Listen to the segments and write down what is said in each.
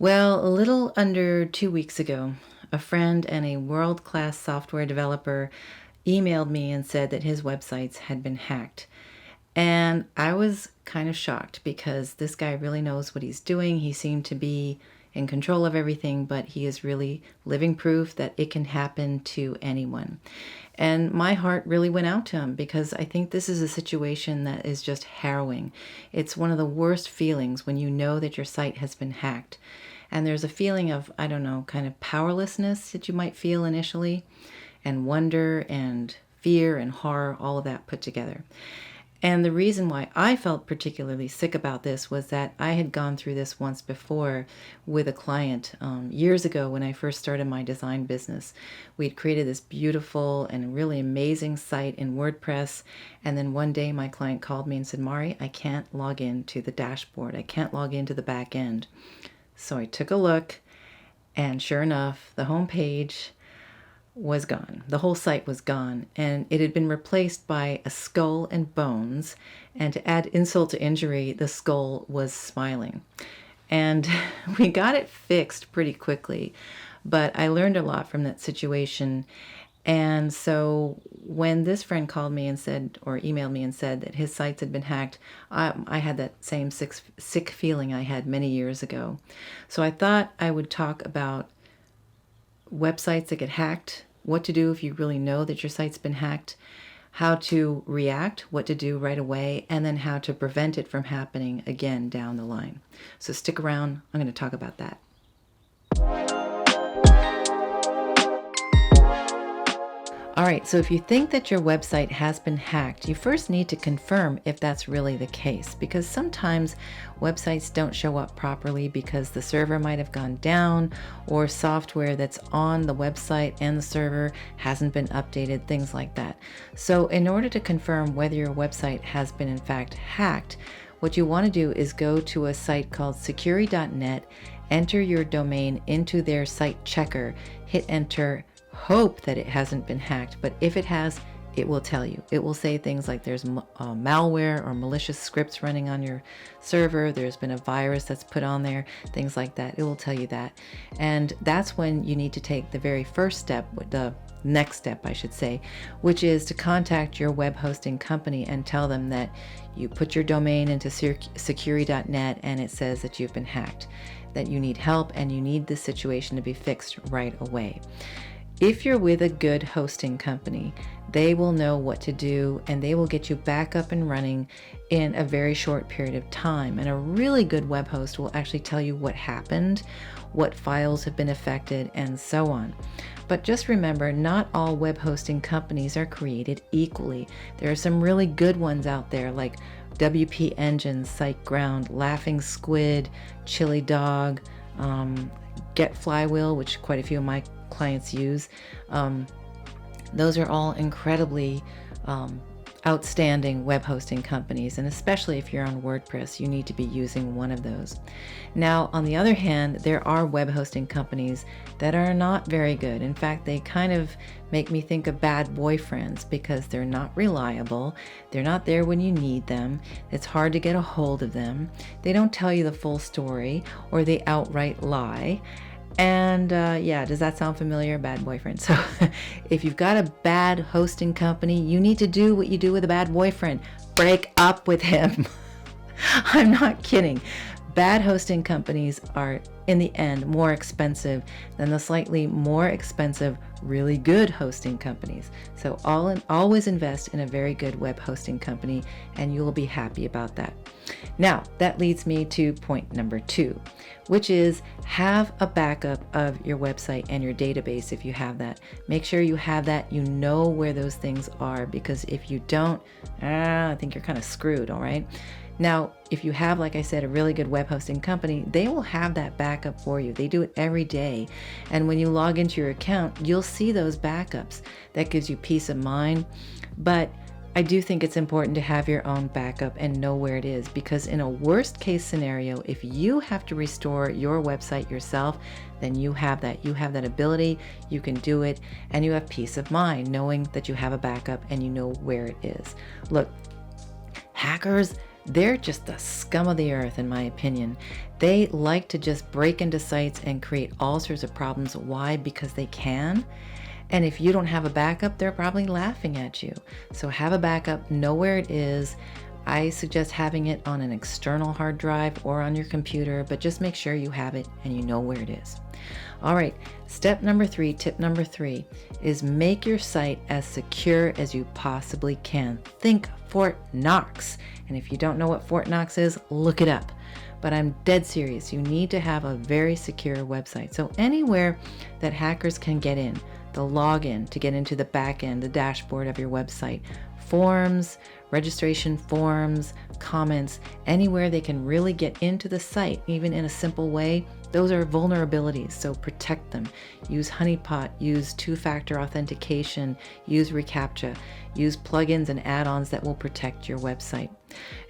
Well, a little under 2 weeks ago, a friend and a world-class software developer emailed me and said that his websites had been hacked. And I was kind of shocked because this guy really knows what he's doing. He seemed to be in control of everything, but he is really living proof that it can happen to anyone. And my heart really went out to him because I think this is a situation that is just harrowing. It's one of the worst feelings when you know that your site has been hacked. And there's a feeling of, I don't know, kind of powerlessness that you might feel initially, and wonder and fear and horror, all of that put together. And the reason why I felt particularly sick about this was that I had gone through this once before with a client years ago when I first started my design business. We'd created this beautiful and really amazing site in WordPress. And then one day my client called me and said, Mari, I can't log into the dashboard. I can't log into the back end. So I took a look, and sure enough, the home page was gone. The whole site was gone, and it had been replaced by a skull and bones. And to add insult to injury, the skull was smiling. And we got it fixed pretty quickly, but I learned a lot from that situation. And so when this friend called me and said, or emailed me and said that his sites had been hacked, I had that same sick feeling I had many years ago. So I thought I would talk about websites that get hacked, what to do if you really know that your site's been hacked, how to react, what to do right away, and then how to prevent it from happening again down the line. So stick around, I'm going to talk about that. All right, so if you think that your website has been hacked, you first need to confirm if that's really the case, because sometimes websites don't show up properly because the server might have gone down, or software that's on the website and the server hasn't been updated, things like that. So in order to confirm whether your website has been in fact hacked, what you want to do is go to a site called security.net, enter your domain into their site checker, hit enter, hope that it hasn't been hacked, but if it has, it will tell you. It will say things like there's malware or malicious scripts running on your server, there's been a virus that's put on there, things like that. It will tell you that. And that's when you need to take the very first step, the next step I should say, which is to contact your web hosting company and tell them that you put your domain into security.net and it says that you've been hacked, that you need help and you need this situation to be fixed right away. If you're with a good hosting company, they will know what to do and they will get you back up and running in a very short period of time. And a really good web host will actually tell you what happened, what files have been affected, and so on. But just remember, not all web hosting companies are created equally. There are some really good ones out there like WPEngine, SiteGround, Laughing Squid, Chillidoghosting, Get Flywheel, which quite a few of my clients use. Those are all incredibly outstanding web hosting companies, and especially if you're on WordPress, you need to be using one of those. Now, on the other hand, there are web hosting companies that are not very good. In fact, they kind of make me think of bad boyfriends because they're not reliable, they're not there when you need them, it's hard to get a hold of them, they don't tell you the full story, or they outright lie. And yeah, does that sound familiar? Bad boyfriend. So if you've got a bad hosting company, you need to do what you do with a bad boyfriend. Break up with him. I'm not kidding. Bad hosting companies are, in the end, more expensive than the slightly more expensive, really good hosting companies. So always invest in a very good web hosting company, and you will be happy about that. Now, that leads me to point number 2, which is have a backup of your website and your database if you have that. Make sure you have that, you know where those things are, because if you don't, I think you're kind of screwed, all right? Now, if you have, like I said, a really good web hosting company, they will have that backup for you. They do it every day. And when you log into your account, you'll see those backups. That gives you peace of mind. But I do think it's important to have your own backup and know where it is, because in a worst case scenario, if you have to restore your website yourself, then you have that. You have that ability, you can do it, and you have peace of mind knowing that you have a backup and you know where it is. Look, hackers, They're just the scum of the earth, in my opinion. They like to just break into sites and create all sorts of problems. Why? Because they can. And if you don't have a backup, they're probably laughing at you. So have a backup, know where it is. I suggest having it on an external hard drive or on your computer, but just make sure you have it and you know where it is. All right, tip number 3 is make your site as secure as you possibly can. Think Fort Knox. And if you don't know what Fort Knox is, look it up. But I'm dead serious. You need to have a very secure website. So anywhere that hackers can get in, the login to get into the back end, the dashboard of your website, forms, registration forms, comments, anywhere they can really get into the site, even in a simple way, those are vulnerabilities, so protect them. Use honeypot, use two-factor authentication, use reCAPTCHA, use plugins and add-ons that will protect your website.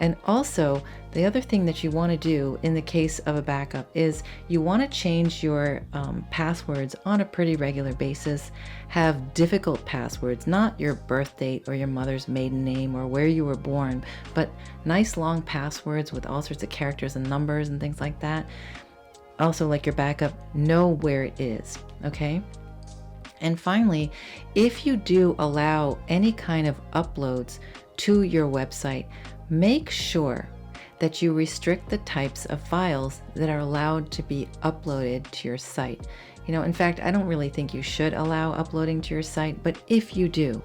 And also, the other thing that you want to do in the case of a backup is you want to change your passwords on a pretty regular basis. Have difficult passwords, not your birth date or your mother's maiden name or where you were born, but nice long passwords with all sorts of characters and numbers and things like that. Also, like your backup, know where it is, okay? And finally, if you do allow any kind of uploads to your website, make sure that you restrict the types of files that are allowed to be uploaded to your site. You know, in fact, I don't really think you should allow uploading to your site, but if you do,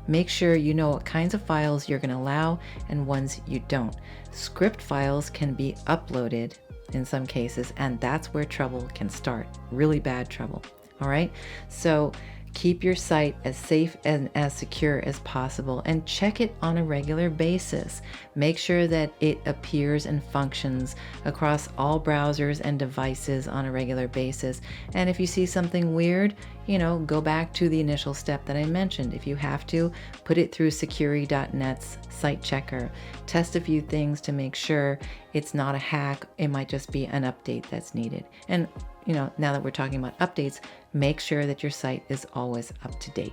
make sure you know what kinds of files you're going to allow and ones you don't. Script files can be uploaded in some cases, and that's where trouble can start, really bad trouble. All right, so keep your site as safe and as secure as possible and check it on a regular basis. Make sure that it appears and functions across all browsers and devices on a regular basis. And if you see something weird, you know, go back to the initial step that I mentioned. If you have to, put it through security.net's site checker. Test a few things to make sure it's not a hack. It might just be an update that's needed. And you know, now that we're talking about updates, make sure that your site is always up to date.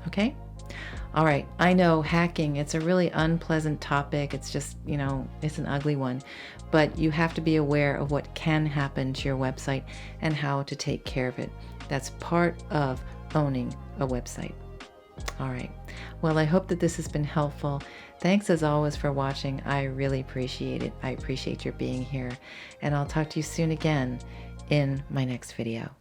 Okay? All right. I know hacking, it's a really unpleasant topic. It's just, you know, it's an ugly one, but you have to be aware of what can happen to your website and how to take care of it. That's part of owning a website. All right. Well, I hope that this has been helpful. Thanks as always for watching. I really appreciate it. I appreciate your being here, and I'll talk to you soon again in my next video.